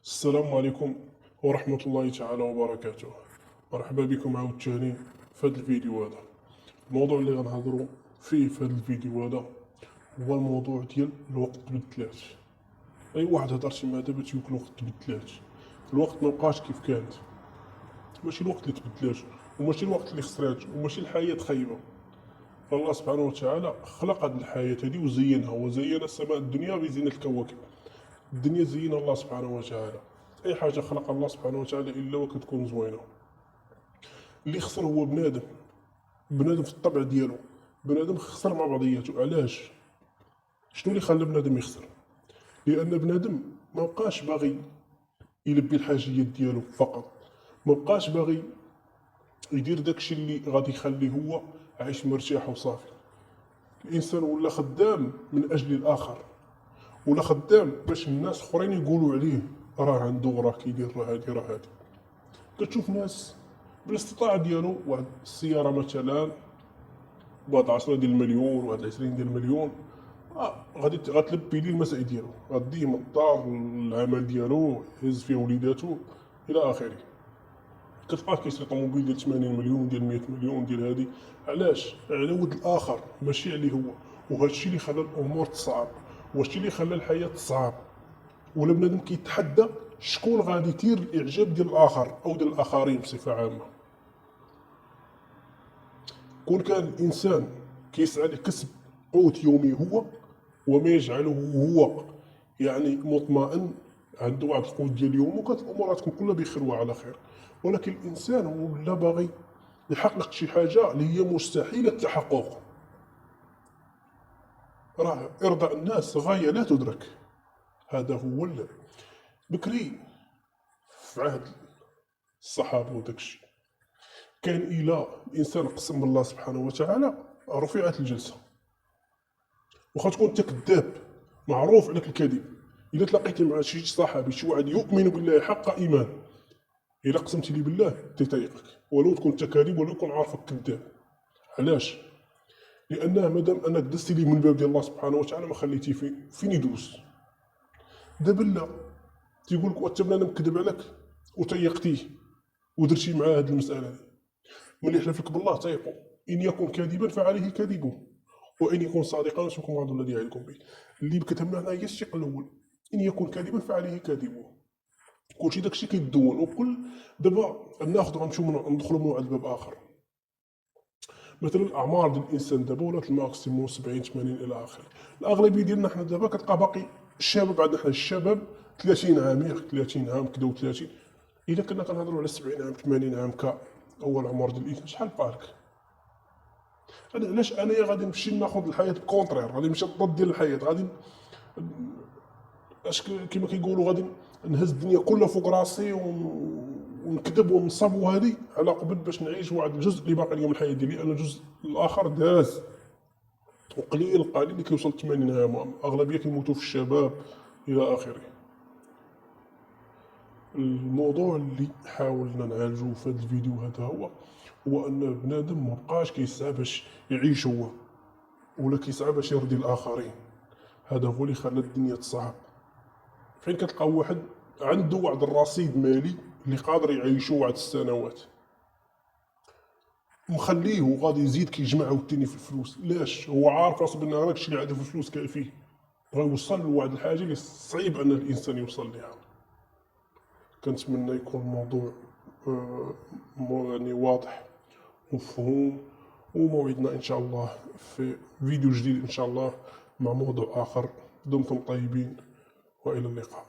السلام عليكم ورحمة الله تعالى وبركاته. مرحبا بكم عاوتاني في هذا الفيديو هذا. الموضوع اللي غنهضروا فيه في هذا الفيديو هذا هو الموضوع ديال الوقت تبدلات. اي واحد هضر شي مع دابا تيقول الوقت تبدلات، الوقت مبقاش كيف كانت. ماشي الوقت اللي تبدلات وماشي الوقت اللي خسرات وماشي الحياة خايبة. فالله سبحانه وتعالى خلق هذه الحياة هذه وزينها، وزين السماء الدنيا بزينة الكواكب. الدنيا زينها الله سبحانه وتعالى. اي حاجه خلق الله سبحانه وتعالى الا وكتكون زوينه. اللي خسر هو بنادم، بنادم في الطبع ديالو. بنادم خسر مع بعضياته. علاش؟ شنو اللي خلى بنادم يخسر؟ لان بنادم ما بقاش باغي يلبي الحاجيات ديالو فقط، ما بقاش باغي يدير داكشي اللي غادي يخليه هو عايش مرتاح وصافي. الانسان ولا خدام من اجل الاخر، ولا خدام باش الناس اخرين يقولوا عليه راه عنده، راه كيدير، راه هادي راه هادي. كتشوف ناس بالاستطاعه ديالو، واحد السياره مثلا بواحد 10 ديال المليون، واحد 20 ديال المليون، غتلبي ليه المسائل ديالو، غديه من الدار للعمل ديالو، يهز فيه وليداتو الى اخره. كتلقاه كيشري طوموبيل ديال 80 مليون، ديال 100 مليون، ديال هادي. علاش؟ على ود الاخر ماشي عليه هو. وهادشي اللي خلى الامور تصعب، وهادشي اللي خلى الحياه تصعب. ولا بنادم كيتحدى شكون غادي يثير الاعجاب ديال الاخر او ديال الاخرين بصفه عامه. كون كان الانسان كيسعى لكسب قوت يومي هو، وما يجعله هو يعني مطمئن، عنده واحد القوت ديال يومه، وكانت الامور غتكون كلها بخير وعلى خير. ولكن الانسان هو ولا باغي يحقق شي حاجه اللي هي مستحيله التحقق. راه ارضاء الناس غايه لا تدرك. هذا هو بكري في عهد الصحابه وداكشي، كان الى الانسان قسم بالله سبحانه وتعالى رفعت الجلسه. واخا تكون انت كذاب معروف عليك الكذب، الا تلاقيتي مع شي صحابي، شي واحد يؤمن بالله حق ايمان، الا قسمتي لي بالله تيطيقك، ولو تكون انت كاذب ولو يكون عارفك كذاب. علاش؟ لانه مادام انك دزتي لي من الباب ديال الله سبحانه وتعالى ما خليتي فين يدوز. دابا لا، تيقول لك وانت بنادم كذب عليك وتيقتيه ودرتي معاه هذه المساله هذه. ملي يحلف لك بالله تيقوا، ان يكن كاذبا فعليه كذبه، وان يكن صادقا فسبحان الله الذي يعدكم به. اللي كتبنا هنا هي الشق الاول، ان يكن كاذبا فعليه كذبه. كلشي داكشي كيدون. وكل دابا ناخذ غنمشيو ندخلوا من واحد الباب اخر. مثلا الاعمار ديال الانسان دابا ولات الماكسيموم 70 80 الى اخره. الاغلبيه ديالنا حنا دابا كتلقى باقي الشباب، عندنا حنا الشباب 30 عام، ياك 30 عام كدا و30. الا كنا كنهضروا على 70 عام 80 عام كاول عمر ديال الانسان، شحال بقالك؟ انا علاش انايا غادي نمشي ناخذ الحياه كونترير، غادي نمشي ضد ديال الحياه، غادي اش كيما كيقولوا غادي نهز الدنيا كلها فوق راسي ونكذب ونصب وهذه على قبل باش نعيش واحد الجزء اللي باقي لي من الحياه ديالي. انا الجزء الاخر داز، وقليل قليل اللي كيوصل 80 عام، اغلبيه كيموتوا في الشباب الى اخره. الموضوع اللي حاولنا نعالجو في هذا الفيديو هذا هو ان بنادم ما بقاش كيسعى باش يعيش هو، ولا كيسعى باش يرضي الاخرين. هذا هو اللي خلى الدنيا تصعب. فين كتلقى واحد عنده واحد الرصيد مالي اللي قادر يعيشو واحد السنوات، مخليه وغادي يزيد كيجمع عاوتاني في الفلوس. لاش؟ هو عارف راسو بان هذاك الشيء اللي عنده في الفلوس كافيه، بغا يوصل لواحد الحاجه اللي صعيب ان الانسان يوصل ليها. كنتمنى يكون الموضوع يعني واضح ومفهوم، وموعدنا ان شاء الله في فيديو جديد ان شاء الله مع موضوع اخر. دمتم طيبين والى اللقاء.